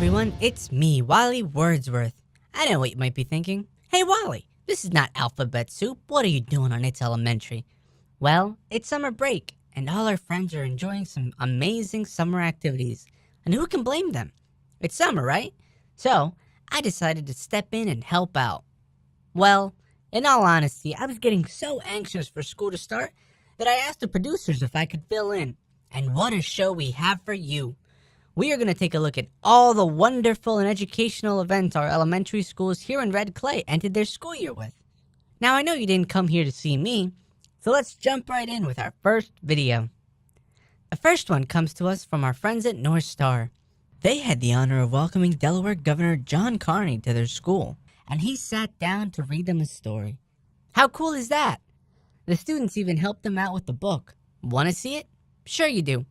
everyone, it's me, Wally Wordsworth. I know what you might be thinking. Hey Wally, this is not alphabet soup. What are you doing on It's Elementary? Well, it's summer break, and all our friends are enjoying some amazing summer activities. And who can blame them? It's summer, right? So, I decided to step in and help out. Well, in all honesty, I was getting so anxious for school to start that I asked the producers if I could fill in. And what a show we have for you. We are going to take a look at all the wonderful and educational events our elementary schools here in Red Clay ended their school year with. Now, I know you didn't come here to see me, so let's jump right in with our first video. The first one comes to us from our friends at North Star. They had the honor of welcoming Delaware Governor John Carney to their school, and he sat down to read them a story. How cool is that? The students even helped them out with the book. Want to see it? Sure you do.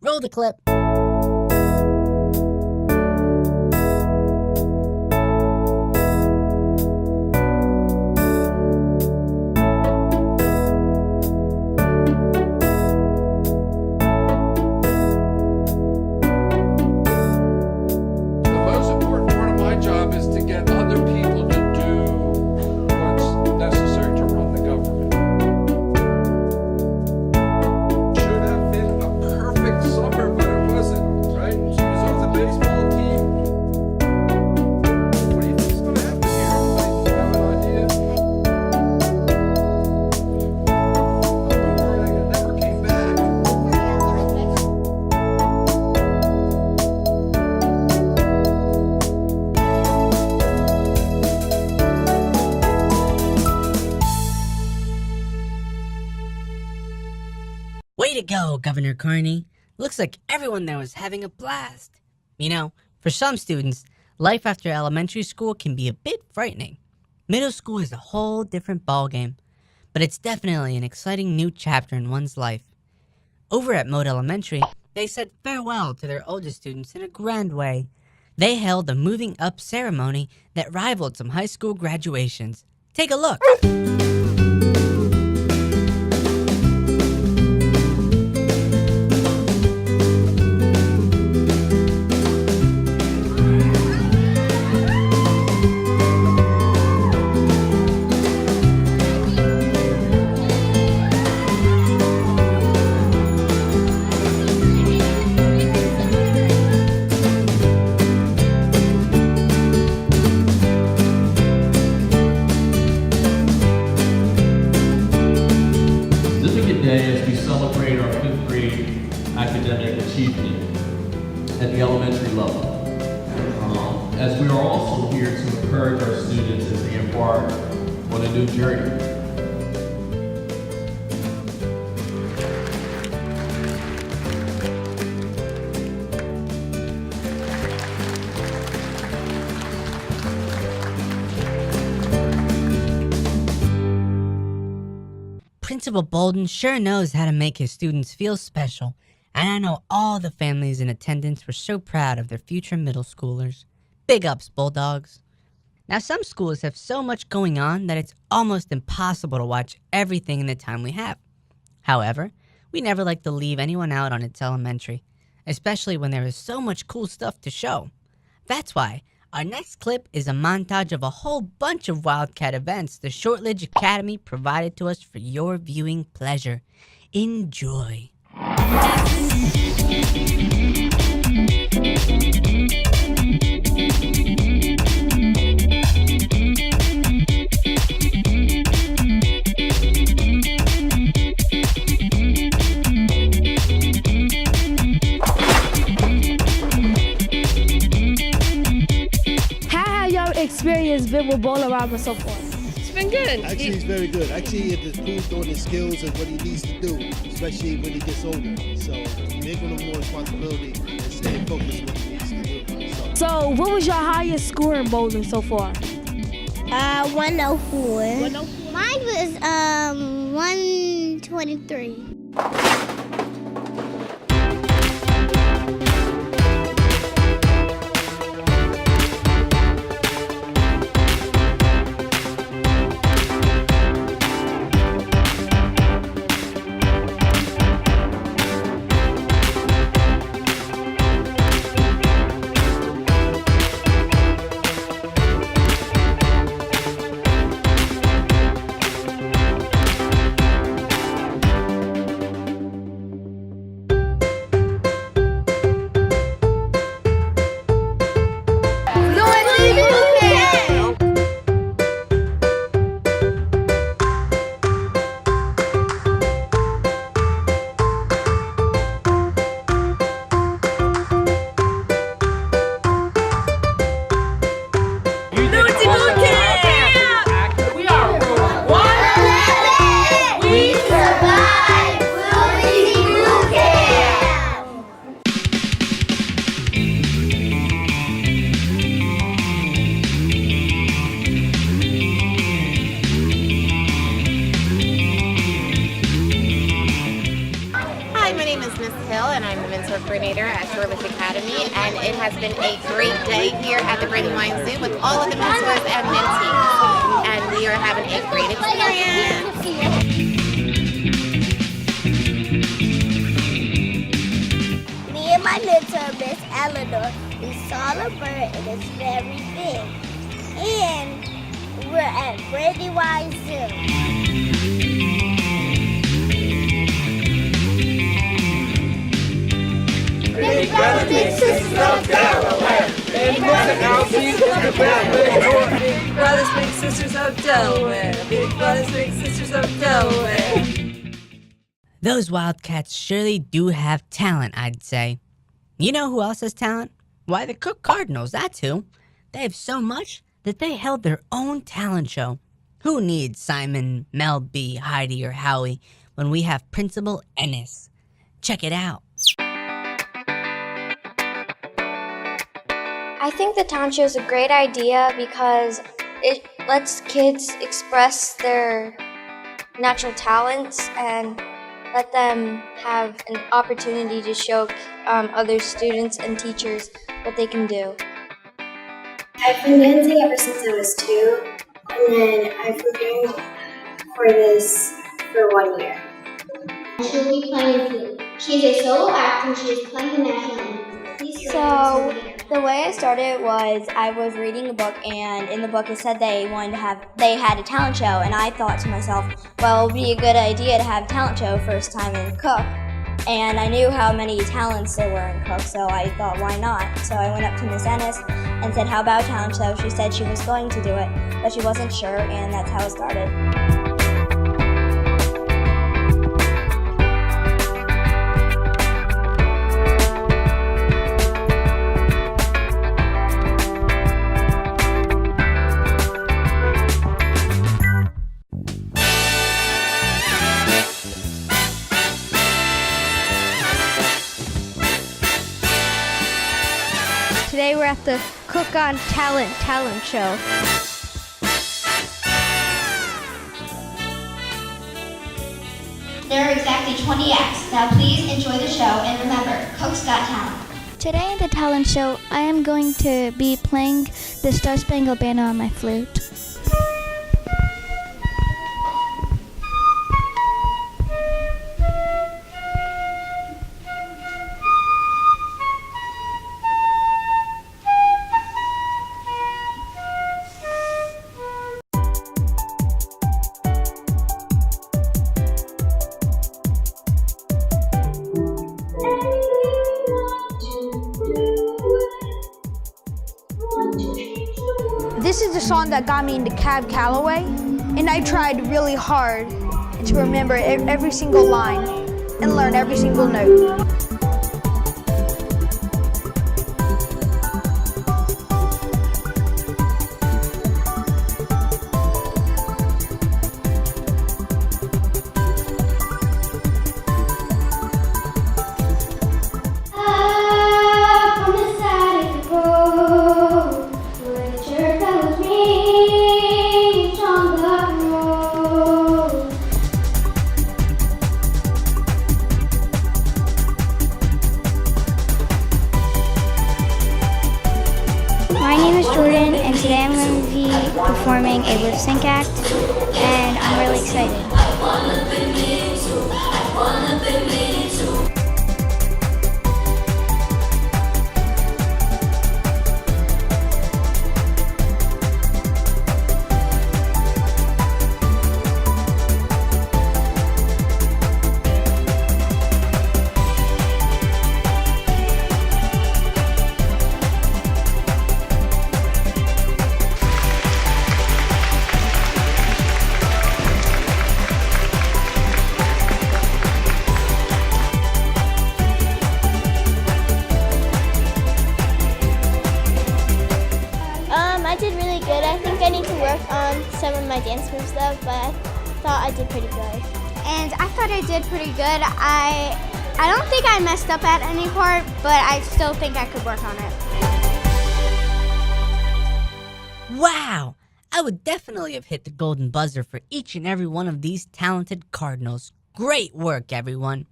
Roll the clip. Way to go, Governor Carney. Looks like everyone there was having a blast. You know, for some students, life after elementary school can be a bit frightening. Middle school is a whole different ballgame, but it's definitely an exciting new chapter in one's life. Over at Moat Elementary, they said farewell to their oldest students in a grand way. They held a moving up ceremony that rivaled some high school graduations. Take a look. As we celebrate our 5th grade academic achievement at the elementary level. As we are also here to encourage our students as they embark on a new journey. Principal Bolden sure knows how to make his students feel special, and I know all the families in attendance were so proud of their future middle schoolers. Big ups, Bulldogs. Now, some schools have so much going on that it's almost impossible to watch everything in the time we have. However, we never like to leave anyone out on It's Elementary, especially when there is so much cool stuff to show. That's why our next clip is a montage of a whole bunch of Wildcat events the Shortridge Academy provided to us for your viewing pleasure. Enjoy. Experience been with bowling around so far? It's been good. Actually, he's very good. Actually, it improved on his skills and what he needs to do, especially when he gets older. So, making him more responsibility and staying focused on what he needs to do. So, what was your highest score in bowling so far? 104. 104? Mine was 123. outdoor coordinator at Shoreland Academy, and it has been a great day here at the Brandywine Zoo with all of the mentors and mentees, and we are having a great experience. Me and my mentor, Miss Eleanor, we saw a bird and it's very big. And we're at Brandywine Zoo. Big brothers, big sisters of Delaware. Big brothers, big sisters of Delaware. Big brothers, big sisters of Delaware. Big brothers, big sisters of Delaware. Those Wildcats surely do have talent, I'd say. You know who else has talent? Why, the Cook Cardinals, that's who. They have so much that they held their own talent show. Who needs Simon, Mel B, Heidi, or Howie when we have Principal Ennis? Check it out. I think the talent show is a great idea because it lets kids express their natural talents and let them have an opportunity to show other students and teachers what they can do. I've been dancing ever since I was 2, and then I've been preparing for this for 1 year. She'll be playing flute. She's a solo act and she is playing the national anthem. So the way I started was I was reading a book, and in the book it said they had a talent show, and I thought to myself, well, it would be a good idea to have a talent show first time in Cook. And I knew how many talents there were in Cook, so I thought, why not? So I went up to Miss Ennis and said, how about a talent show? She said she was going to do it, but she wasn't sure, and that's how it started. Today we're at the Cook on Talent show. There are exactly 20 acts. Now please enjoy the show and remember, Cook's got talent. Today at the talent show, I am going to be playing the Star Spangled Banner on my flute. This is the song that got me into Cab Calloway, and I tried really hard to remember every single line and learn every single note. My name is Jordan, and today I'm going to be performing a lip sync act, and I'm really excited. I did really good. I think I need to work on some of my dance moves though, but I thought I did pretty good. And I thought I did pretty good. I don't think I messed up at any part, but I still think I could work on it. Wow! I would definitely have hit the golden buzzer for each and every one of these talented Cardinals. Great work, everyone.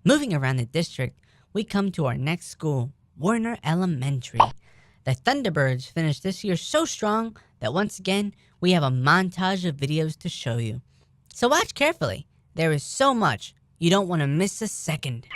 Moving around the district, we come to our next school, Warner Elementary. The Thunderbirds finished this year so strong that once again, we have a montage of videos to show you. So watch carefully. There is so much, you don't want to miss a second.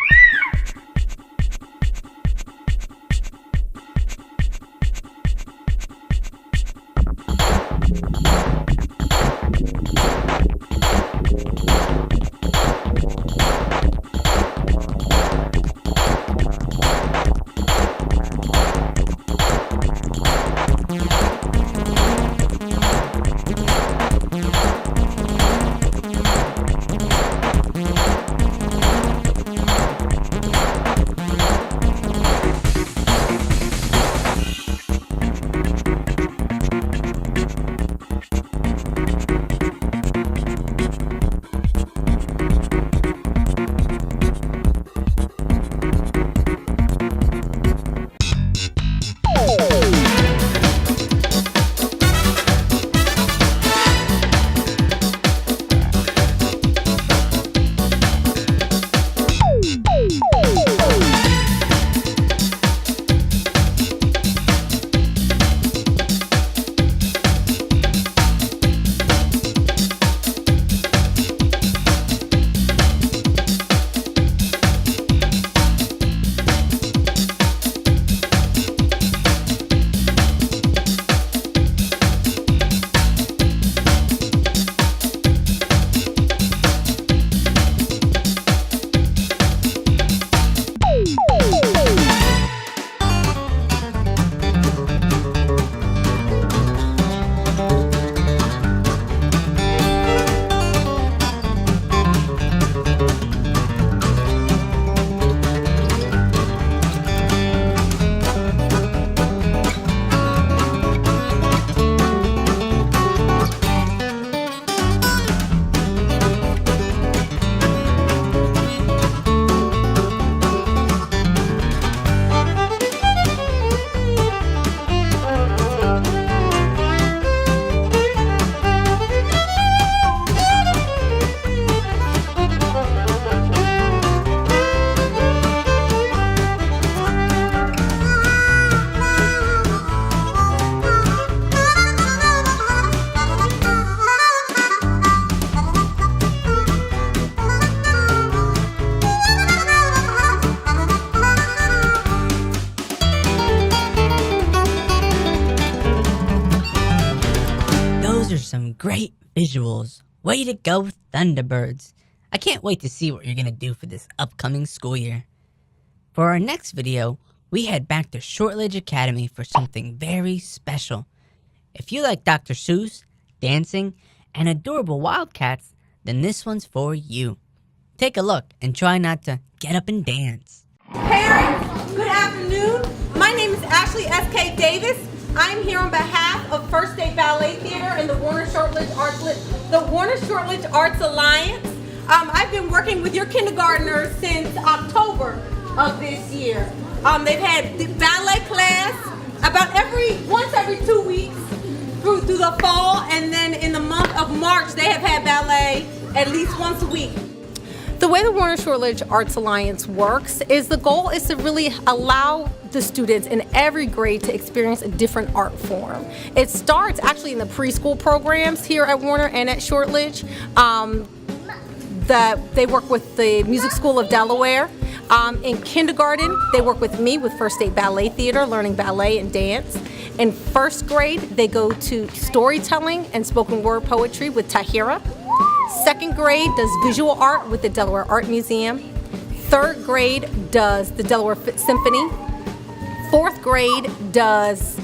Some great visuals. Way to go, Thunderbirds. I can't wait to see what you're gonna do for this upcoming school year. For our next video, we head back to Shortledge Academy for something very special. If you like Dr. Seuss, dancing, and adorable wildcats, then this one's for you. Take a look and try not to get up and dance. Parents, good afternoon. My name is Ashley S.K. Davis. I'm here on behalf of First State Ballet Theater and the Warner Shortledge Arts Alliance. I've been working with your kindergartners since October of this year. They've had the ballet class about once every 2 weeks through the fall, and then in the month of March they have had ballet at least once a week. The way the Warner Shortledge Arts Alliance works is the goal is to really allow the students in every grade to experience a different art form. It starts actually in the preschool programs here at Warner and at Shortledge. They work with the Music School of Delaware. In kindergarten, they work with me with First State Ballet Theater, learning ballet and dance. In first grade, they go to storytelling and spoken word poetry with Tahira. Second grade does visual art with the Delaware Art Museum. Third grade does the Delaware Symphony. Fourth grade does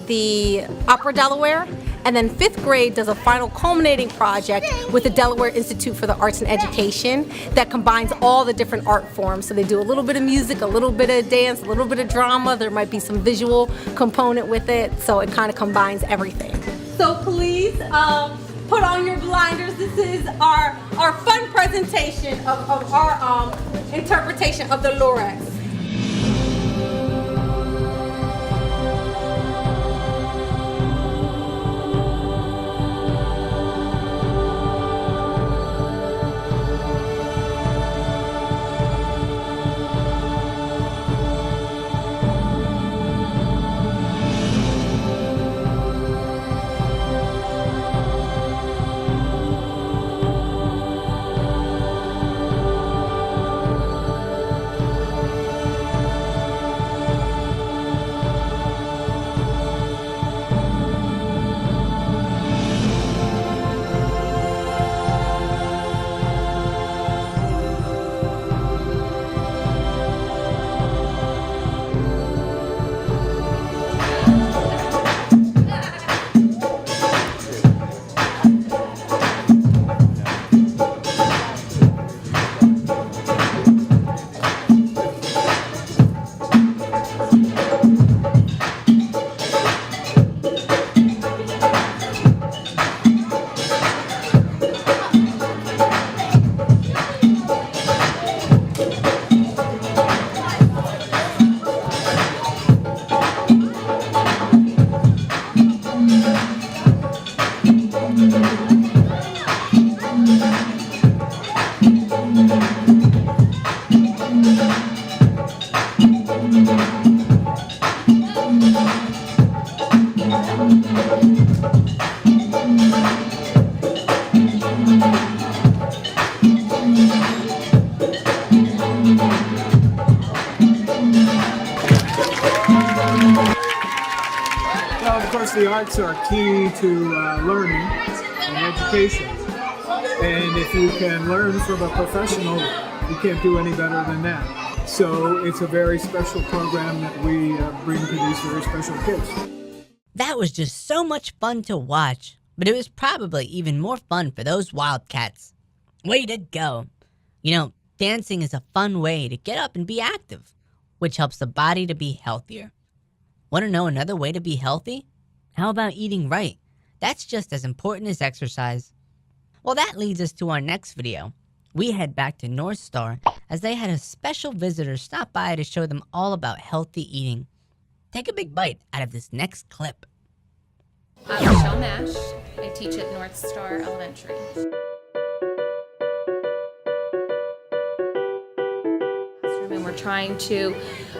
the Opera Delaware. And then fifth grade does a final culminating project with the Delaware Institute for the Arts and Education that combines all the different art forms. So they do a little bit of music, a little bit of dance, a little bit of drama. There might be some visual component with it. So it kind of combines everything. So please put on your blinders. This is our fun presentation of our interpretation of the Lorax. arts are key to learning and education. And if you can learn from a professional, you can't do any better than that. So it's a very special program that we bring to these very special kids. That was just so much fun to watch, but it was probably even more fun for those Wildcats. Way to go. You know, dancing is a fun way to get up and be active, which helps the body to be healthier. Want to know another way to be healthy? How about eating right? That's just as important as exercise. Well, that leads us to our next video. We head back to North Star as they had a special visitor stop by to show them all about healthy eating. Take a big bite out of this next clip. I'm Michelle Nash. I teach at North Star Elementary. And we're trying to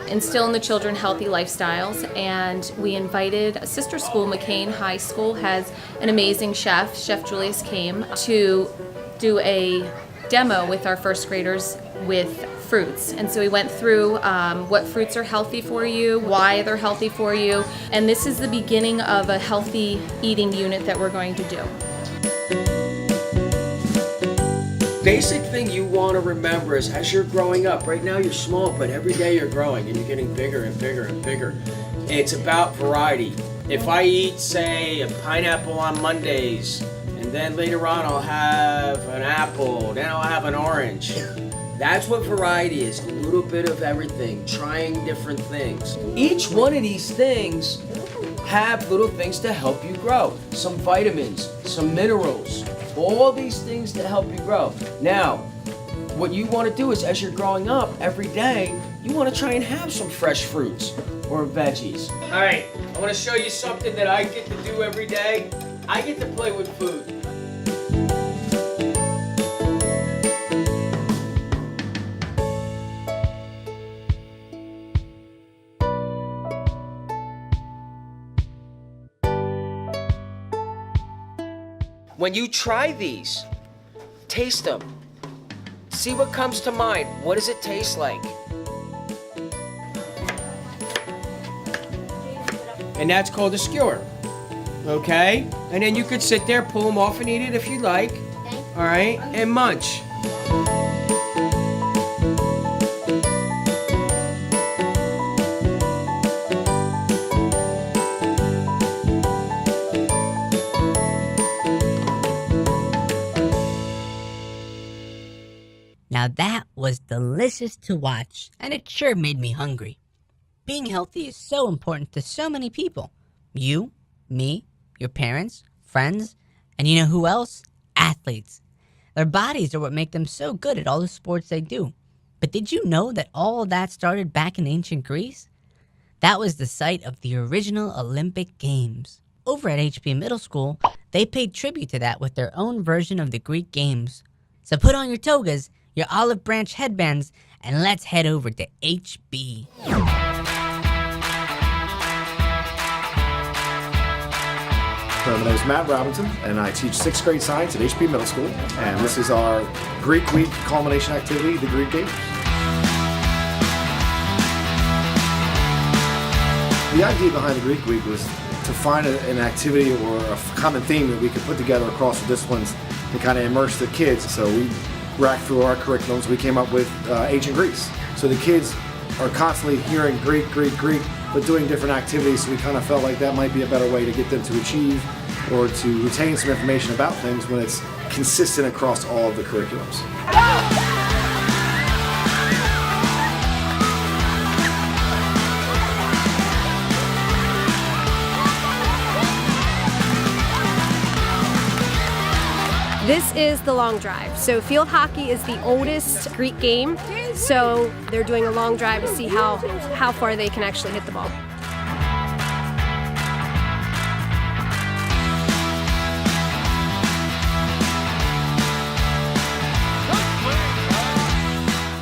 instill in the children healthy lifestyles, and we invited a sister school, McCain High School has an amazing chef, Chef Julius came to do a demo with our first graders with fruits. And so we went through what fruits are healthy for you, why they're healthy for you, and this is the beginning of a healthy eating unit that we're going to do. Basic thing you want to remember is as you're growing up, right now you're small, but every day you're growing and you're getting bigger and bigger and bigger. It's about variety. If I eat, say, a pineapple on Mondays, and then later on I'll have an apple, then I'll have an orange. That's what variety is, a little bit of everything, trying different things. Each one of these things have little things to help you grow. Some vitamins, some minerals, all these things to help you grow. Now, what you want to do is as you're growing up every day, you want to try and have some fresh fruits or veggies. All right, I want to show you something that I get to do every day. I get to play with food. When you try these, taste them. See what comes to mind. What does it taste like? And that's called a skewer. Okay? And then you could sit there, pull them off and eat it if you like. All right? And munch. Now that was delicious to watch, and it sure made me hungry. Being healthy is so important to so many people. You, me, your parents, friends, and you know who else? Athletes. Their bodies are what make them so good at all the sports they do. But did you know that all of that started back in ancient Greece? That was the site of the original Olympic Games. Over at HP Middle School, they paid tribute to that with their own version of the Greek Games. So put on your togas, your olive branch headbands, and let's head over to HB. So my name is Matt Robinson, and I teach 6th grade science at HP Middle School. And this is our Greek Week culmination activity, the Greek Games. The idea behind the Greek Week was to find an activity or a common theme that we could put together across the disciplines to kind of immerse the kids. So we racked through our curriculums. We came up with ancient Greece. So the kids are constantly hearing Greek, Greek, Greek, but doing different activities. So we kind of felt like that might be a better way to get them to achieve or to retain some information about things when it's consistent across all of the curriculums. This is the long drive. So field hockey is the oldest Greek game. So they're doing a long drive to see how far they can actually hit the ball.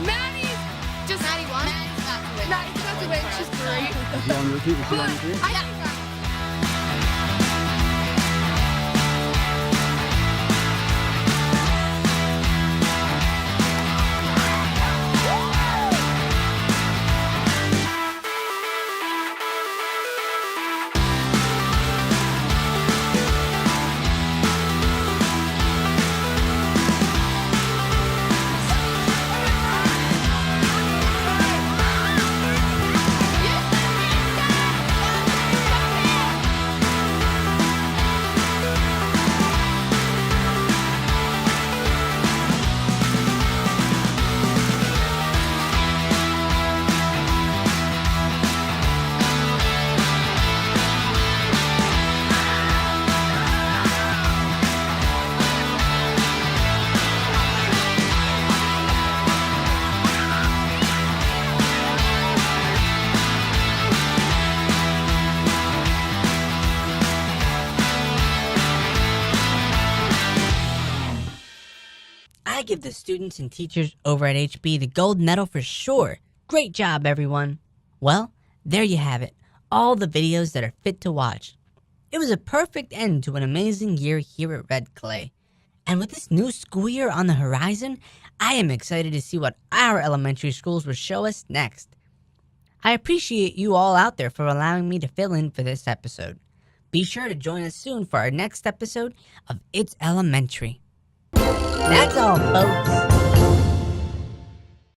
Maddie won. Maddie's about to win. She's great. You want to repeat? You want to repeat? I give the students and teachers over at HB the gold medal for sure. Great job, everyone. Well, there you have it. All the videos that are fit to watch. It was a perfect end to an amazing year here at Red Clay. And with this new school year on the horizon, I am excited to see what our elementary schools will show us next. I appreciate you all out there for allowing me to fill in for this episode. Be sure to join us soon for our next episode of It's Elementary. That's all, folks.